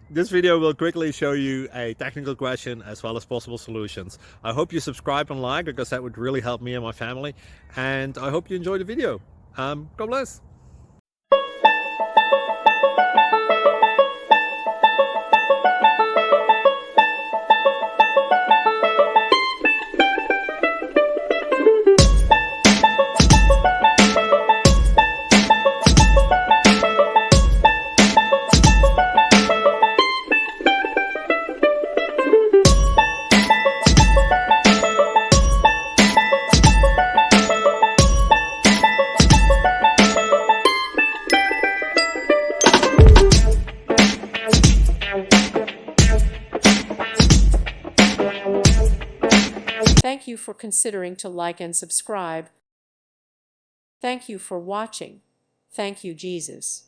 This video will quickly show you a technical question as well as possible solutions. I hope you subscribe and like, because that would really help me and my family. And I hope you enjoy the video. God bless. Thank you for considering to like and subscribe. Thank you for watching. Thank you, Jesus.